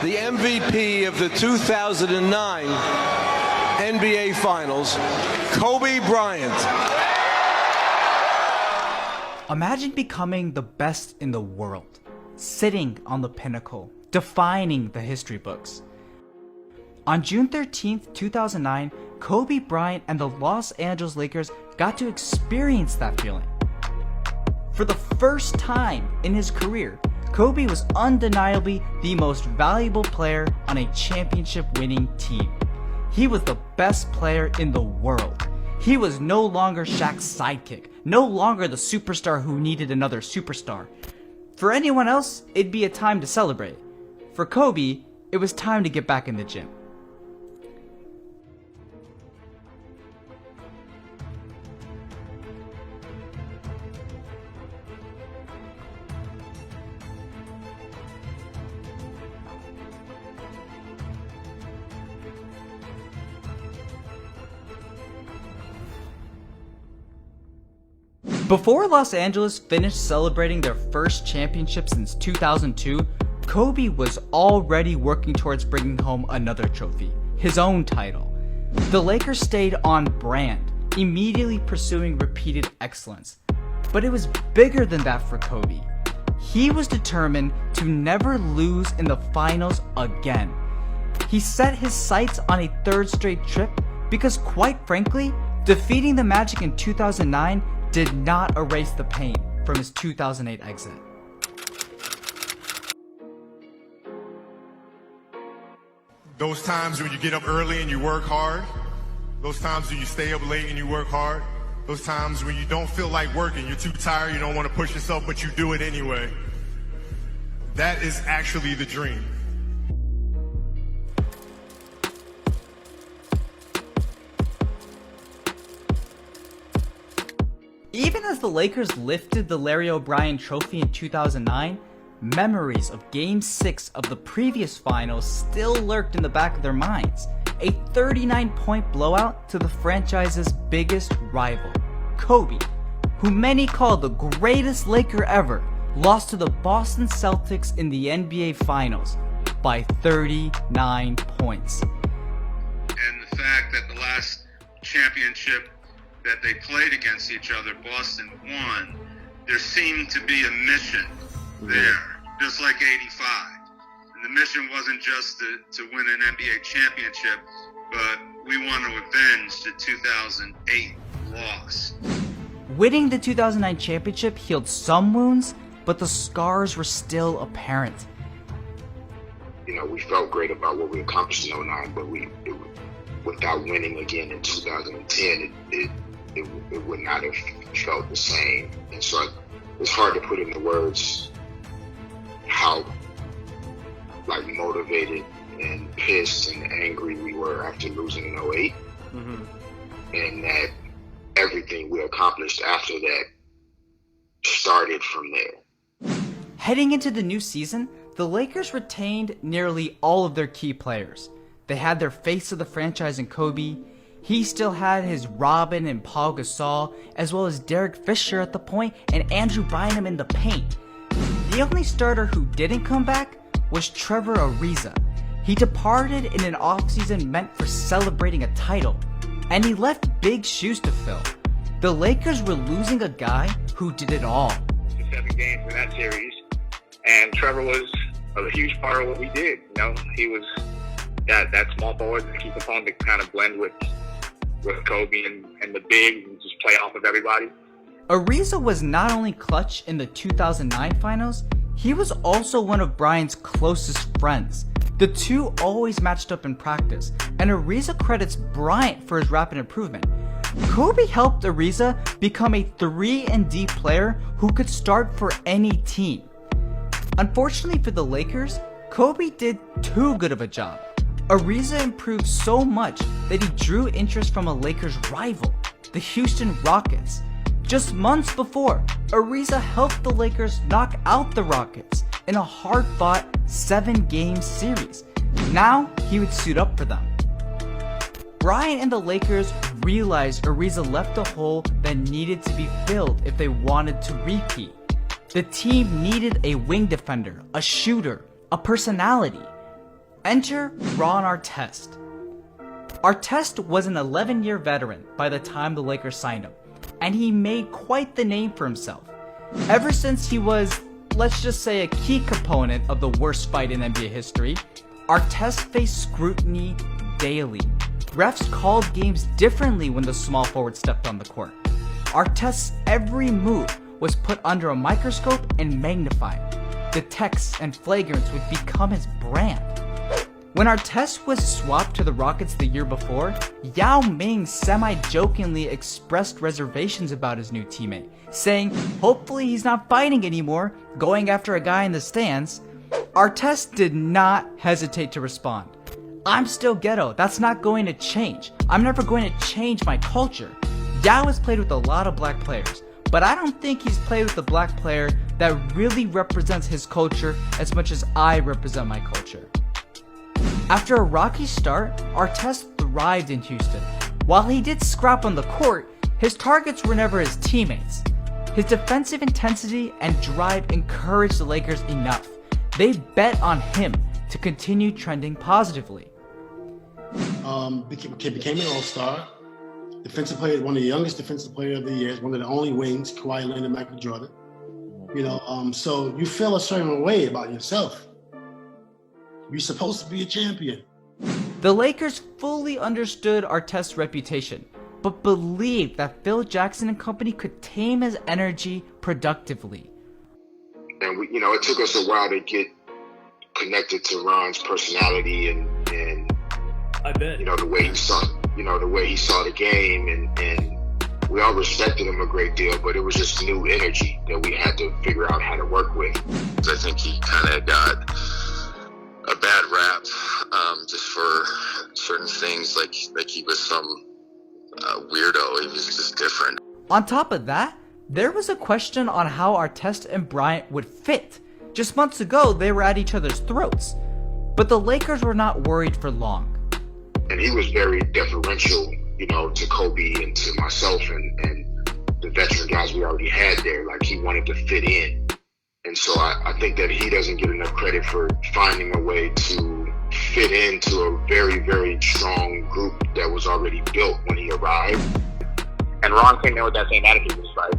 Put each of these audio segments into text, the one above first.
the MVP of the 2009 NBA Finals, Kobe Bryant. Imagine becoming the best in the world, sitting on the pinnacle, defining the history books. On June 13th, 2009, Kobe Bryant and the Los Angeles Lakers got to experience that feeling. For the first time in his career, Kobe was undeniably the most valuable player on a championship-winning team. He was the best player in the world. He was no longer Shaq's sidekick, no longer the superstar who needed another superstar. For anyone else, it'd be a time to celebrate. For Kobe, it was time to get back in the gym. Before Los Angeles finished celebrating their first championship since 2002, Kobe was already working towards bringing home another trophy, his own title. The Lakers stayed on brand, immediately pursuing repeated excellence. But it was bigger than that for Kobe. He was determined to never lose in the finals again. He set his sights on a third straight trip because, quite frankly, defeating the Magic in 2009 did not erase the pain from his 2008 exit. Those times when you get up early and you work hard, those times when you stay up late and you work hard, those times when you don't feel like working, you're too tired, you don't want to push yourself, but you do it anyway. That is actually the dream. Even as the Lakers lifted the Larry O'Brien Trophy in 2009, memories of Game 6 of the previous finals still lurked in the back of their minds. A 39-point blowout to the franchise's biggest rival, Kobe, who many call the greatest Laker ever, lost to the Boston Celtics in the NBA Finals by 39 points. And the fact that the last championship that they played against each other, Boston won, there seemed to be a mission there, just like 85. And the mission wasn't just to win an NBA championship, but we want to avenge the 2008 loss. Winning the 2009 championship healed some wounds, but the scars were still apparent. You know, we felt great about what we accomplished in 09, but without winning again in 2010, it would not have felt the same. And so it's hard to put into words how motivated and pissed and angry we were after losing in 08. Mm-hmm. And that everything we accomplished after that started from there. Heading into the new season, the Lakers retained nearly all of their key players. They had their face of the franchise in Kobe. He still had his Robin and Paul Gasol, as well as Derek Fisher at the point and Andrew Bynum in the paint. The only starter who didn't come back was Trevor Ariza. He departed in an offseason meant for celebrating a title, and he left big shoes to fill. The Lakers were losing a guy who did it all. 7 games in that series, and Trevor was a huge part of what we did. You know, he was that small forward that keep upon to kind of blend with Kobe and the big and just play off of everybody. Ariza was not only clutch in the 2009 finals, he was also one of Bryant's closest friends. The two always matched up in practice, and Ariza credits Bryant for his rapid improvement. Kobe helped Ariza become a 3-and-D player who could start for any team. Unfortunately for the Lakers, Kobe did too good of a job. Ariza improved so much that he drew interest from a Lakers rival, the Houston Rockets. Just months before, Ariza helped the Lakers knock out the Rockets in a hard-fought 7-game series. Now, he would suit up for them. Bryant and the Lakers realized Ariza left a hole that needed to be filled if they wanted to repeat. The team needed a wing defender, a shooter, a personality. Enter Ron Artest. Artest was an 11-year veteran by the time the Lakers signed him, and he made quite the name for himself. Ever since he was, let's just say, a key component of the worst fight in NBA history, Artest faced scrutiny daily. Refs called games differently when the small forward stepped on the court. Artest's every move was put under a microscope and magnified. The texts and flagrants would become his brand. When Artest was swapped to the Rockets the year before, Yao Ming semi-jokingly expressed reservations about his new teammate, saying hopefully he's not fighting anymore, going after a guy in the stands. Artest did not hesitate to respond. I'm still ghetto, that's not going to change. I'm never going to change my culture. Yao has played with a lot of black players, but I don't think he's played with a black player that really represents his culture as much as I represent my culture. After a rocky start, Artest thrived in Houston. While he did scrap on the court, his targets were never his teammates. His defensive intensity and drive encouraged the Lakers enough. They bet on him to continue trending positively. Became an all-star. Defensive player, one of the youngest defensive player of the year, one of the only wings, Kawhi Leonard and Michael Jordan. So you feel a certain way about yourself. You're supposed to be a champion. The Lakers fully understood Artest's reputation, but believed that Phil Jackson and company could tame his energy productively. And it took us a while to get connected to Ron's personality and I bet. the way he saw the game, and we all respected him a great deal, but it was just new energy that we had to figure out how to work with. I think he kind of got a bad rap just for certain things, like he was some weirdo. He was just different. On top of that, there was a question on how Artest and Bryant would fit. Just months ago, they were at each other's throats. But the Lakers were not worried for long. And he was very deferential, to Kobe and to myself and the veteran guys we already had there. Like, he wanted to fit in. And so I think that he doesn't get enough credit for finding a way to fit into a very, very strong group that was already built when he arrived. And Ron came in with that same attitude. It's like,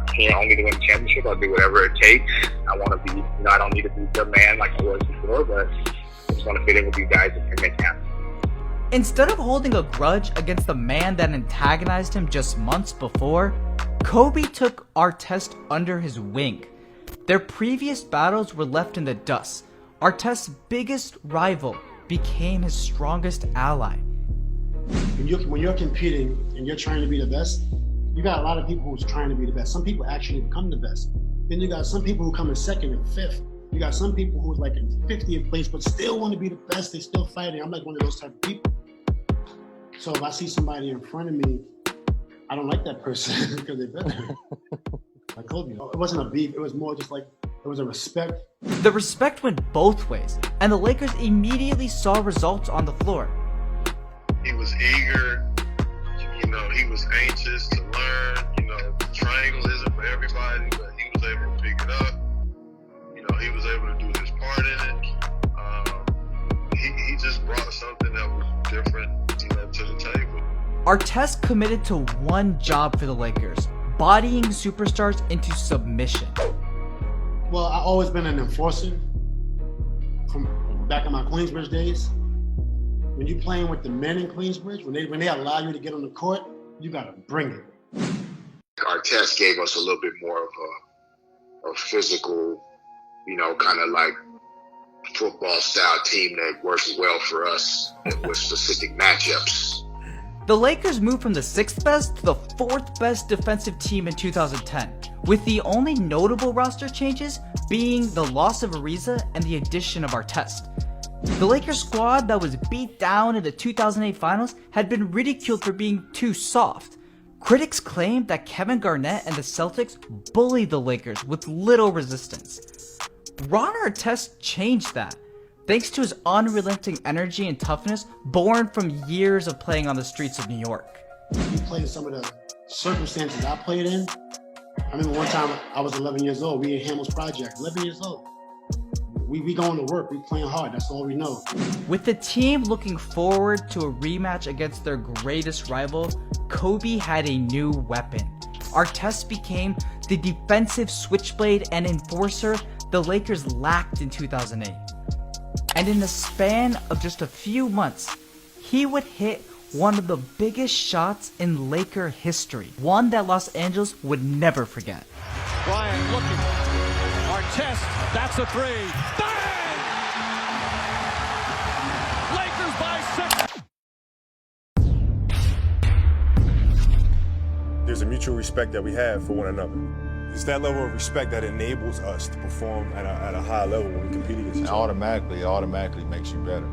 I'm here only to win the championship. I'll do whatever it takes. I want to be, I don't need to be the man like I was before, but I just want to fit in with these guys and make it happen. Instead of holding a grudge against the man that antagonized him just months before, Kobe took Artest under his wing. Their previous battles were left in the dust. Artest's biggest rival became his strongest ally. When you're competing and you're trying to be the best, you got a lot of people who's trying to be the best. Some people actually become the best. Then you got some people who come in second and fifth. You got some people who's like in 50th place but still want to be the best. They still fighting. I'm like one of those type of people. So if I see somebody in front of me, I don't like that person because they're better. Like Kobe. It wasn't a beef. It was more just like, it was a respect. The respect went both ways, and the Lakers immediately saw results on the floor. He was eager, he was anxious to learn, the triangle isn't for everybody, but he was able to pick it up. He was able to do his part in it. He just brought something that was different, to the table. Artest committed to one job for the Lakers, bodying superstars into submission. Well, I've always been an enforcer from back in my Queensbridge days. When you're playing with the men in Queensbridge, when they allow you to get on the court, you gotta bring it. Artest gave us a little bit more of a physical, kind of like football style team that works well for us with specific matchups. The Lakers moved from the 6th best to the 4th best defensive team in 2010, with the only notable roster changes being the loss of Ariza and the addition of Artest. The Lakers squad that was beat down in the 2008 finals had been ridiculed for being too soft. Critics claimed that Kevin Garnett and the Celtics bullied the Lakers with little resistance. Ron Artest changed that, thanks to his unrelenting energy and toughness born from years of playing on the streets of New York. You play in some of the circumstances I played in. I remember one time I was 11 years old. We in Hamill's Project, 11 years old. We going to work. We playing hard. That's all we know. With the team looking forward to a rematch against their greatest rival, Kobe had a new weapon. Artest became the defensive switchblade and enforcer the Lakers lacked in 2008. And in the span of just a few months, he would hit one of the biggest shots in Laker history, one that Los Angeles would never forget. Bryant looking. Artest, that's a three. Bang! Lakers by 6. There's a mutual respect that we have for one another. It's that level of respect that enables us to perform at a high level when we compete against each other. It automatically makes you better.